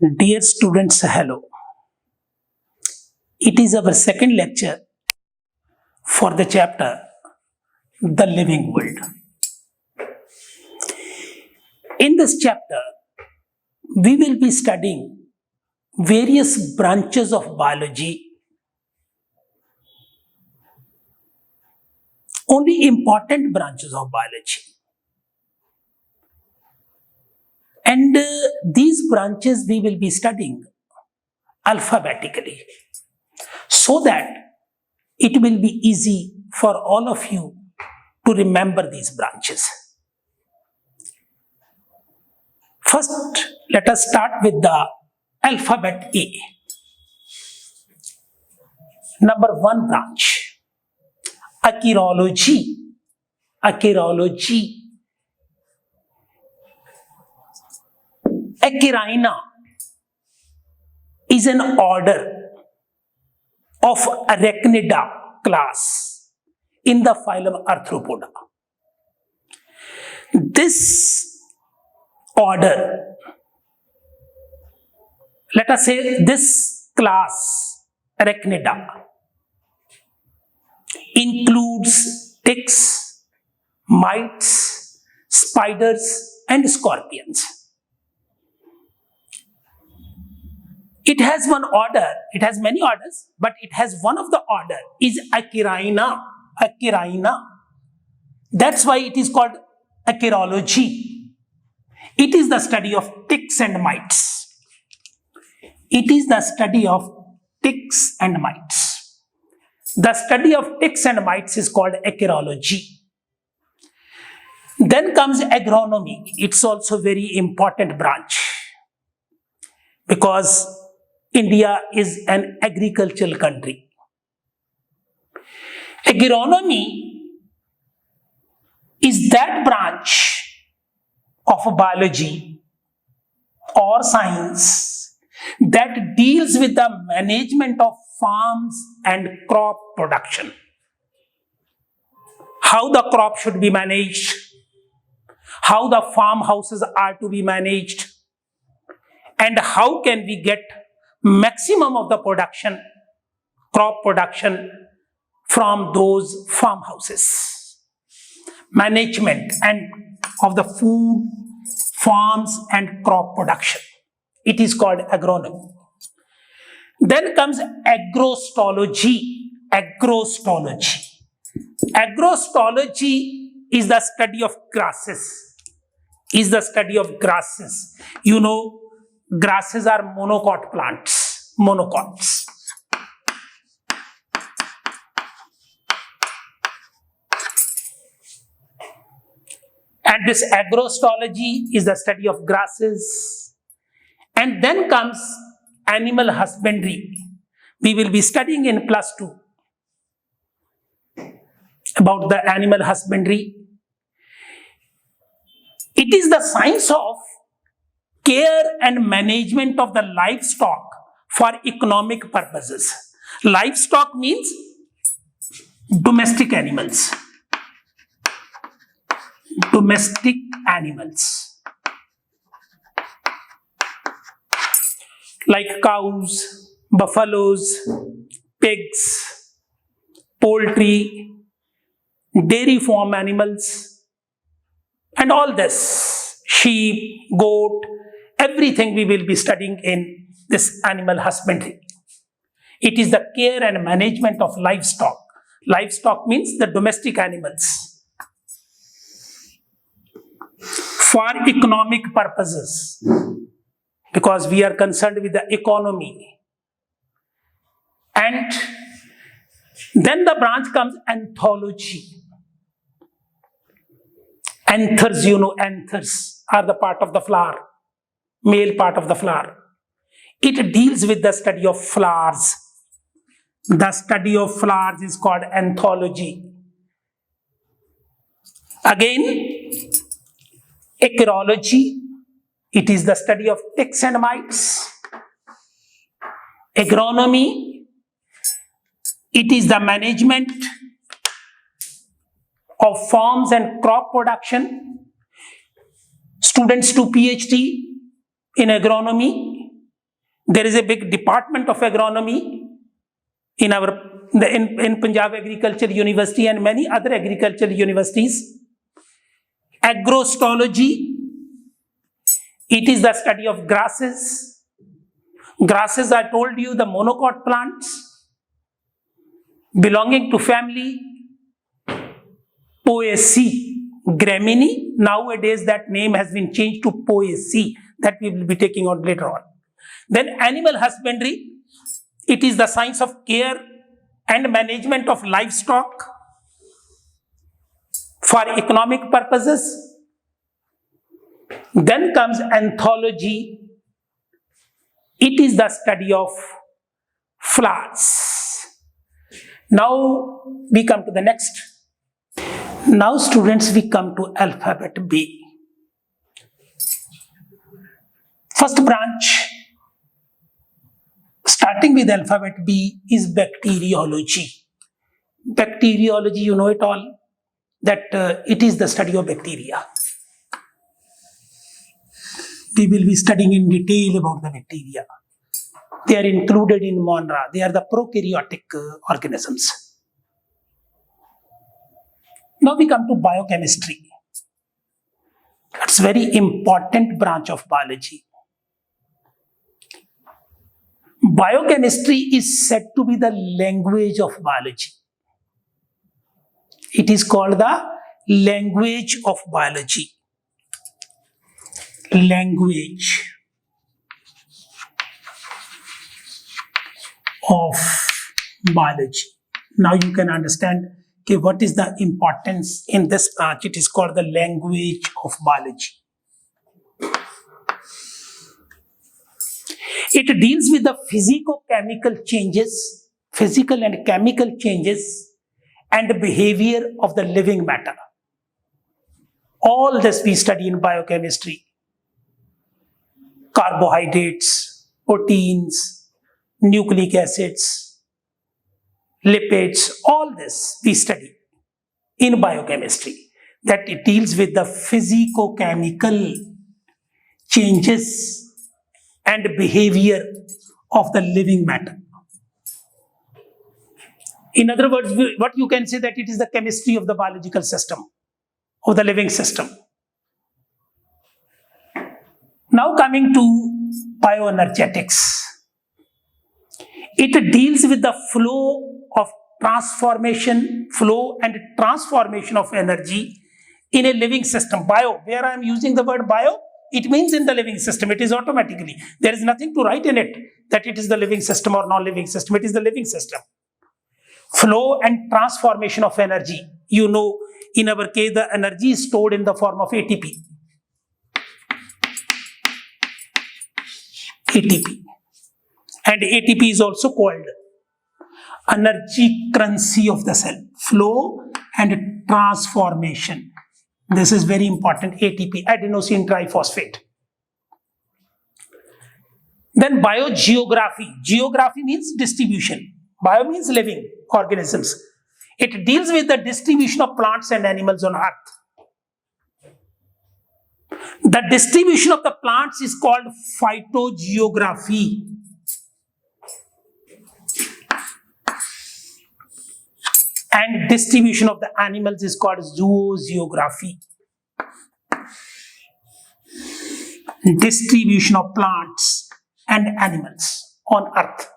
Dear students, hello. It is our second lecture for the chapter The Living World. In this chapter, we will be studying various branches of biology, only important branches of biology. And these branches we will be studying alphabetically so that it will be easy for all of you to remember these branches. First, let us start with the alphabet A. Number 1 branch, Aquatic. Aquatic. Acarina is an order of Arachnida class in the phylum Arthropoda. This order, let us say this class Arachnida, includes ticks, mites, spiders, and scorpions. It has one order, it has many orders, but it has one of the order is Acarina. Acarina. That's why it is called Bacteriology. It is the study of ticks and mites. It is the study of ticks and mites. The study of ticks and mites is called Bacteriology. Then comes Agronomy. It's also very important branch because India is an agricultural country. Agronomy is that branch of biology or science that deals with the management of farms and crop production. How the crop should be managed, how the farmhouses are to be managed, and how can we get maximum of the production, crop production from those farmhouses. Management and of the food, farms and crop production. It is called agronomy. Then comes agrostology. Agrostology. Agrostology is the study of grasses. Is the study of grasses. You know, grasses are monocot plants, monocots. And this agrostology is the study of grasses. And then comes animal husbandry. We will be studying in +2 about the animal husbandry. It is the science of care and management of the livestock for economic purposes. Livestock means domestic animals. Domestic animals. Like cows, buffaloes, pigs, poultry, dairy farm animals, and all this, sheep, goat, everything we will be studying in this animal husbandry. It is the care and management of livestock. Livestock means the domestic animals. For economic purposes, because we are concerned with the economy. And then the branch comes anthology. Anthers, you know, anthers are the part of the flower, male part of the flower. It deals with the study of flowers. The study of flowers is called anthology. Again, Ecology, it is the study of ticks and mites. Agronomy, it is the management of farms and crop production. Students do PhD in agronomy There is a big department of agronomy in Punjab Agriculture University and many other agricultural universities. Agrostology, it is the study of grasses. Grasses, I told you, the monocot plants belonging to family Poaceae, Gramineae. Nowadays that name has been changed to Poaceae, that we will be taking on later on. Then animal husbandry, it is the science of care and management of livestock for economic purposes. Then comes anthology, it is the study of flowers. Now we come to the next. Now students, we come to alphabet B. First branch, starting with alphabet B, is bacteriology. Bacteriology, you know it all, that it is the study of bacteria. We will be studying in detail about the bacteria. They are included in MONRA. They are the prokaryotic organisms. Now we come to biochemistry. It's a very important branch of biology. Biochemistry is said to be the language of biology. It is called the language of biology. Language of biology. Now you can understand what is the importance in this branch. It is called the language of biology. It deals with the physico-chemical changes, physical and chemical changes and behavior of the living matter. All this we study in biochemistry. Carbohydrates, proteins, nucleic acids, lipids, all this we study in biochemistry. That it deals with the physico-chemical changes and behavior of the living matter. In other words, what you can say that it is the chemistry of the biological system, of the living system. Now coming to bioenergetics. It deals with the flow and transformation of energy in a living system. Bio, where I am using the word bio, it means in the living system. It is automatically. There is nothing to write in it that it is the living system or non-living system. It is the living system. Flow and transformation of energy. You know, in our case, the energy is stored in the form of ATP. ATP. And ATP is also called energy currency of the cell. Flow and transformation. This is very important. ATP, adenosine triphosphate. Then biogeography. Geography means distribution. Bio means living organisms. It deals with the distribution of plants and animals on earth. The distribution of the plants is called phytogeography. And distribution of the animals is called zoogeography. Distribution of plants and animals on earth.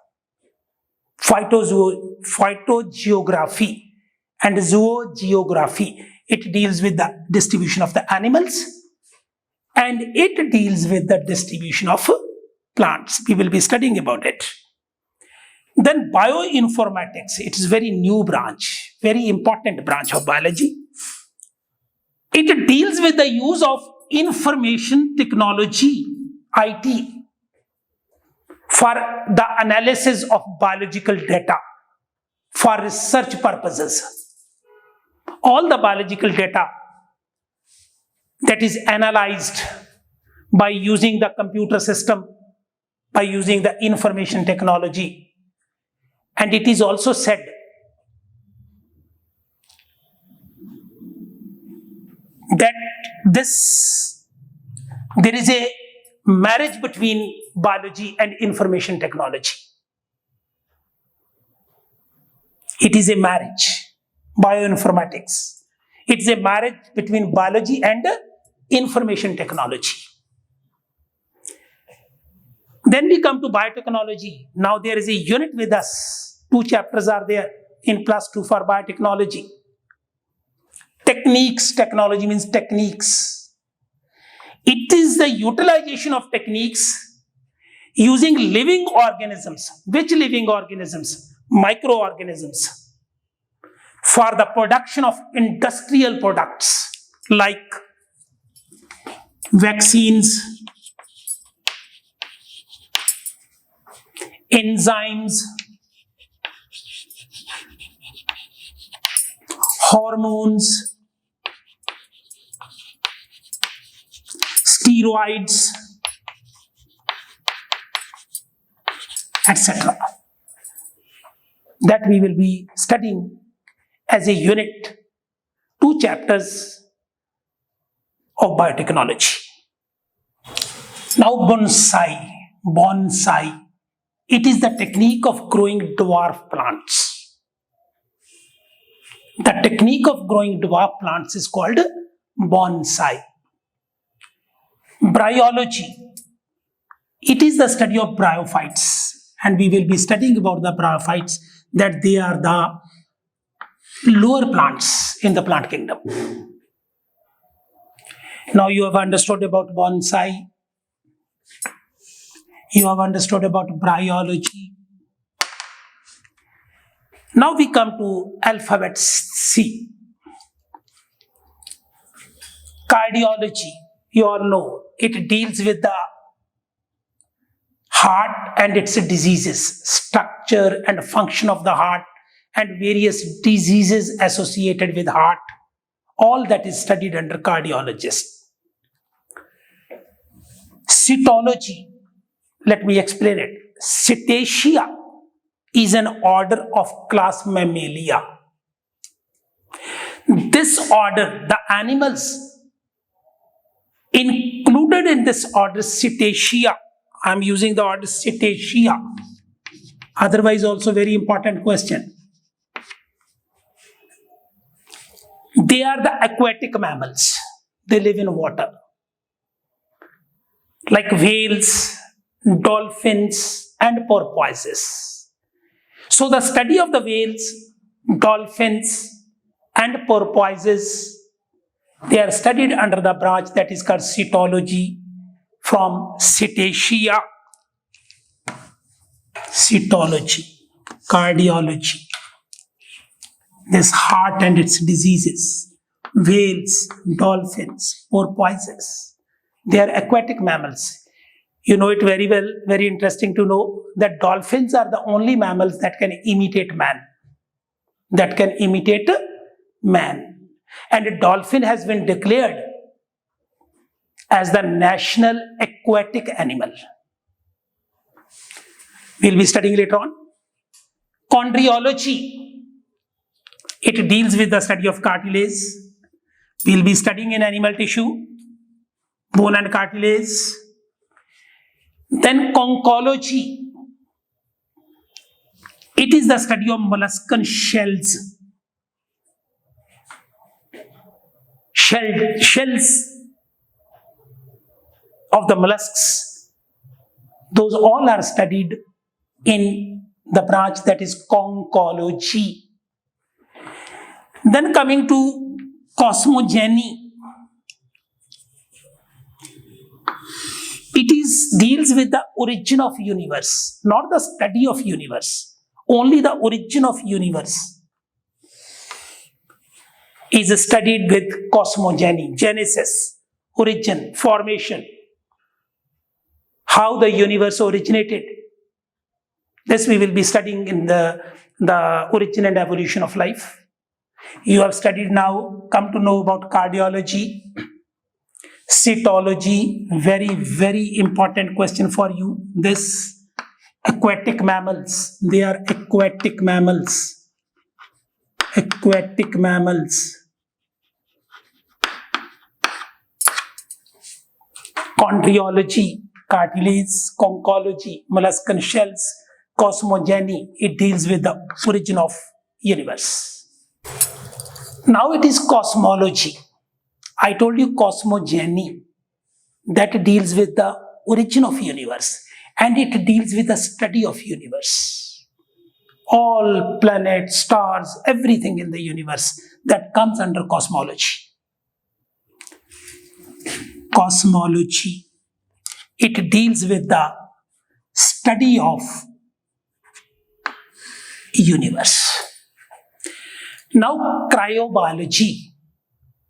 Phytogeography and zoogeography. It deals with the distribution of the animals and it deals with the distribution of plants. We will be studying about it. Then bioinformatics. It is a very new branch, very important branch of biology. It deals with the use of information technology, IT, for the analysis of biological data for research purposes. All the biological data that is analyzed by using the computer system, by using the information technology. And it is also said that there is a marriage between biology and information technology. It is a marriage, bioinformatics. It is a marriage between biology and information technology. Then we come to biotechnology. Now there is a unit with us. 2 chapters are there in +2 for biotechnology. Techniques, technology means techniques. It is the utilization of techniques using living organisms. Which living organisms? Microorganisms. For the production of industrial products like vaccines, enzymes, hormones, steroids, etc. That we will be studying as a unit, 2 chapters of biotechnology. Now bonsai. It is the technique of growing dwarf plants. The technique of growing dwarf plants is called bonsai. Bryology. It is the study of bryophytes, and we will be studying about the bryophytes, that they are the lower plants in the plant kingdom. Now you have understood about bonsai. You have understood about bryology. Now we come to alphabet C. Cardiology. You all know it deals with the heart and its diseases, structure and function of the heart, and various diseases associated with heart. All that is studied under cardiologist. Cytology. Let me explain it. Cetacea is an order of class Mammalia. This order, the animals included in this order Cetacea, I am using the order Cetacea, otherwise also very important question. They are the aquatic mammals. They live in water, like whales, dolphins, and porpoises. So the study of the whales, dolphins, and porpoises, they are studied under the branch that is called cytology, from Cetacea. Cytology, cardiology. This heart and its diseases, whales, dolphins, porpoises, they are aquatic mammals. You know it very well, very interesting to know that dolphins are the only mammals that can imitate man. And a dolphin has been declared as the national aquatic animal. We'll be studying later on. Chondriology. It deals with the study of cartilage. We'll be studying in animal tissue, bone and cartilage. Then conchology. It is the study of molluscan shells. Shells of the mollusks. Those all are studied in the branch that is conchology. Then coming to cosmogeny. It deals with the origin of universe, not the study of universe, only the origin of universe is studied with cosmogeny, genesis, origin, formation, how the universe originated. This we will be studying in the origin and evolution of life. You have studied now, come to know about cardiology, cytology, very, very important question for you. This aquatic mammals, they are aquatic mammals. Aquatic mammals. Chondriology, cartilage, conchology, molluscan shells, cosmogeny, it deals with the origin of universe. Now it is cosmology. I told you cosmogeny, that deals with the origin of universe, and it deals with the study of universe. All planets, stars, everything in the universe, that comes under cosmology. Cosmology, it deals with the study of universe. Now cryobiology.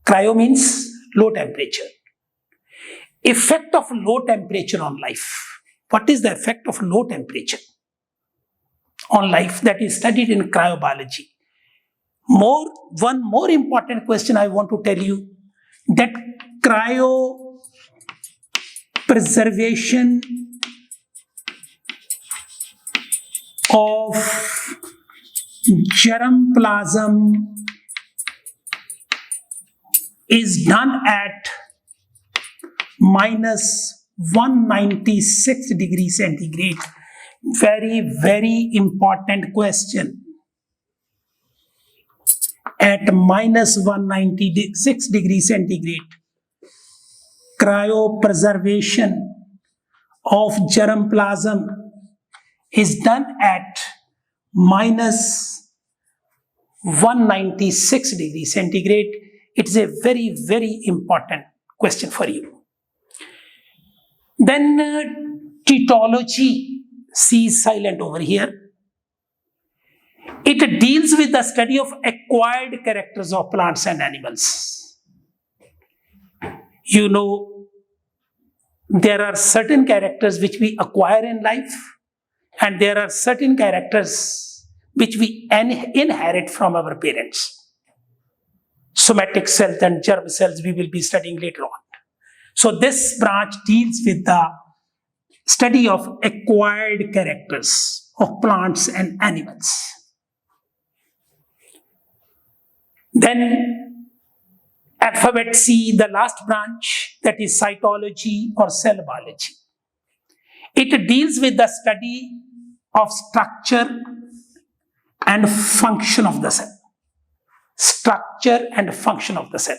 Cryo means low temperature. Effect of low temperature on life. What is the effect of low temperature on life? That is studied in cryobiology. One more important question I want to tell you, that cryopreservation of germplasm is done at minus 196 degrees centigrade. Very, very important question. At minus 196 degrees centigrade, cryopreservation of germplasm is done at minus 196 degrees centigrade. It is a very, very important question for you. Then Tytology, C is silent over here. It deals with the study of acquired characters of plants and animals. You know, there are certain characters which we acquire in life, and there are certain characters which we inherit from our parents. Somatic cells and germ cells we will be studying later on. So this branch deals with the study of acquired characters of plants and animals. Then alphabet C, the last branch, that is cytology or cell biology. It deals with the study of structure and function of the cell. Structure and function of the cell.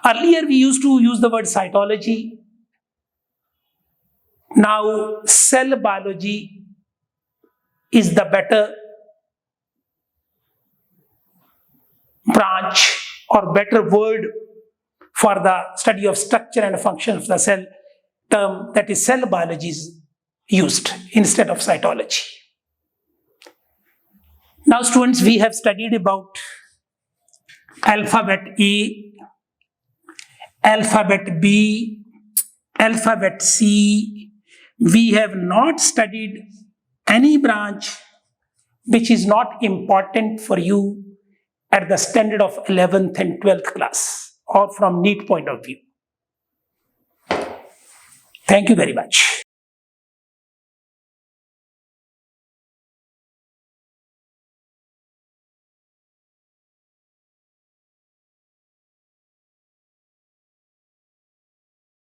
Earlier we used to use the word cytology. Now cell biology is the better branch or better word for the study of structure and function of the cell. Term, that is cell biology, is used instead of cytology. Now students, we have studied about alphabet A, alphabet B, alphabet C. We have not studied any branch which is not important for you at the standard of 11th and 12th class or from NEET point of view. Thank you very much.